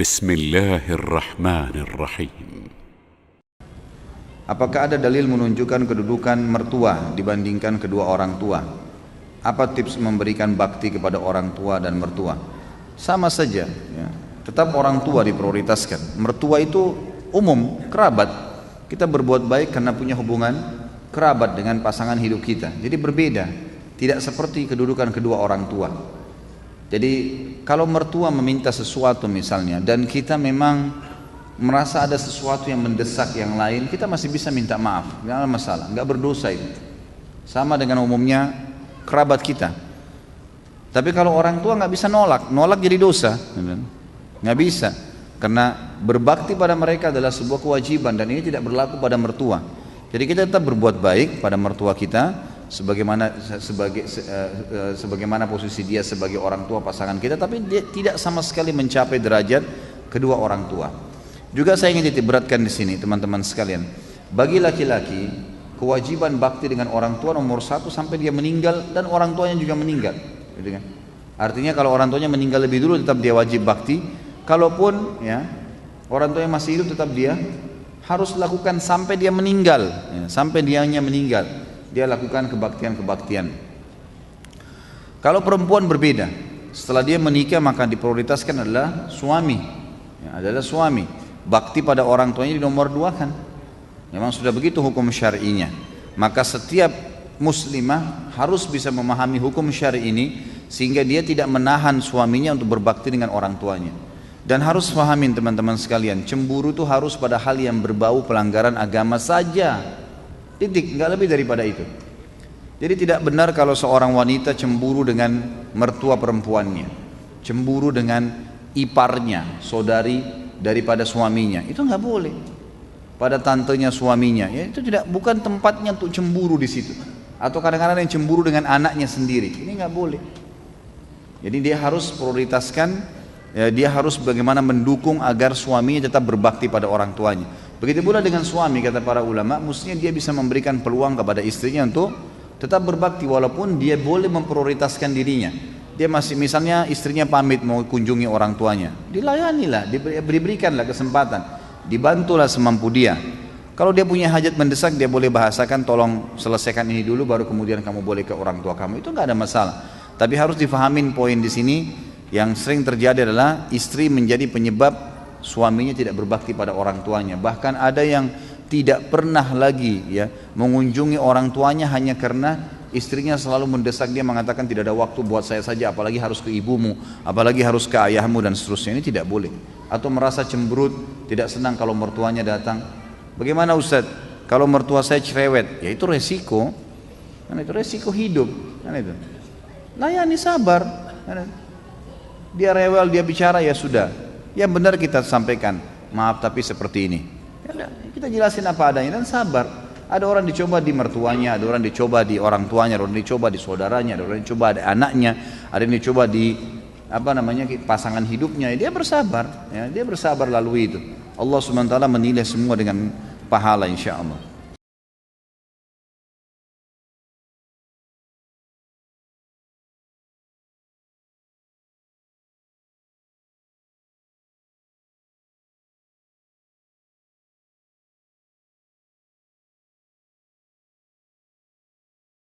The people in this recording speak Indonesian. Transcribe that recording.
بسم الله الرحمن الرحيم. Apakah ada dalil menunjukkan kedudukan mertua dibandingkan kedua orang tua? Apa tips memberikan bakti kepada orang tua dan mertua? Sama saja, ya. Tetap orang tua diprioritaskan. Mertua itu umum, kerabat. Kita berbuat baik karena punya hubungan kerabat dengan pasangan hidup kita. Jadi berbeda, tidak seperti kedudukan kedua orang tua. Jadi kalau mertua meminta sesuatu misalnya dan kita memang merasa ada sesuatu yang mendesak yang lain, kita masih bisa minta maaf, nggak ada masalah, nggak berdosa itu. Sama dengan umumnya kerabat kita. Tapi kalau orang tua nggak bisa nolak jadi dosa, nggak bisa. Karena berbakti pada mereka adalah sebuah kewajiban dan ini tidak berlaku pada mertua. Jadi kita tetap berbuat baik pada mertua kita, sebagaimana posisi dia sebagai orang tua pasangan kita, tapi dia tidak sama sekali mencapai derajat kedua orang tua. Juga saya ingin titik beratkan di sini teman-teman sekalian, bagi laki-laki kewajiban bakti dengan orang tua nomor 1 sampai dia meninggal dan orang tuanya juga meninggal, gitu kan? Artinya kalau orang tuanya meninggal lebih dulu tetap dia wajib bakti. Kalaupun ya orang tuanya masih hidup tetap dia harus lakukan sampai dia meninggal, ya, sampai dianya meninggal. Dia lakukan kebaktian-kebaktian. Kalau perempuan berbeda, setelah dia menikah maka diprioritaskan adalah suami, ya, adalah suami. Bakti pada orang tuanya di nomor 2 kan. Memang sudah begitu hukum syar'inya. Maka setiap muslimah harus bisa memahami hukum syar'i ini sehingga dia tidak menahan suaminya untuk berbakti dengan orang tuanya. Dan harus pahamin teman-teman sekalian, cemburu itu harus pada hal yang berbau pelanggaran agama saja. Titik, nggak lebih daripada itu. Jadi tidak benar kalau seorang wanita cemburu dengan mertua perempuannya, cemburu dengan iparnya, saudari daripada suaminya, itu nggak boleh. Pada tantenya suaminya, ya itu bukan tempatnya untuk cemburu di situ. Atau kadang-kadang yang cemburu dengan anaknya sendiri, ini nggak boleh. Jadi dia harus prioritaskan, ya, dia harus bagaimana mendukung agar suaminya tetap berbakti pada orang tuanya. Begitu pula dengan suami, kata para ulama, mestinya dia bisa memberikan peluang kepada istrinya untuk tetap berbakti walaupun dia boleh memprioritaskan dirinya. Dia masih, misalnya istrinya pamit mau kunjungi orang tuanya, dilayanilah, diberikanlah kesempatan, dibantulah semampu dia. Kalau dia punya hajat mendesak, dia boleh bahasakan, tolong selesaikan ini dulu baru kemudian kamu boleh ke orang tua kamu, itu nggak ada masalah. Tapi harus difahamin poin di sini yang sering terjadi adalah istri menjadi penyebab suaminya tidak berbakti pada orang tuanya. Bahkan ada yang tidak pernah lagi ya mengunjungi orang tuanya hanya karena istrinya selalu mendesak dia, mengatakan tidak ada waktu buat saya saja, apalagi harus ke ibumu, apalagi harus ke ayahmu dan seterusnya. Ini tidak boleh. Atau merasa cemberut, tidak senang kalau mertuanya datang. Bagaimana Ustaz? Kalau mertua saya cerewet, ya itu resiko. Kan itu resiko hidup, kan itu. Layani, sabar. Dia rewel, dia bicara, ya sudah. Yang benar kita sampaikan, maaf tapi seperti ini. Ya, kita jelasin apa adanya dan sabar. Ada orang dicoba di mertuanya, ada orang dicoba di orang tuanya, ada orang dicoba di saudaranya, ada orang dicoba di anaknya, ada yang dicoba di pasangan hidupnya. Dia bersabar, ya, dia bersabar lalui itu. Allah SWT menilai semua dengan pahala insya Allah.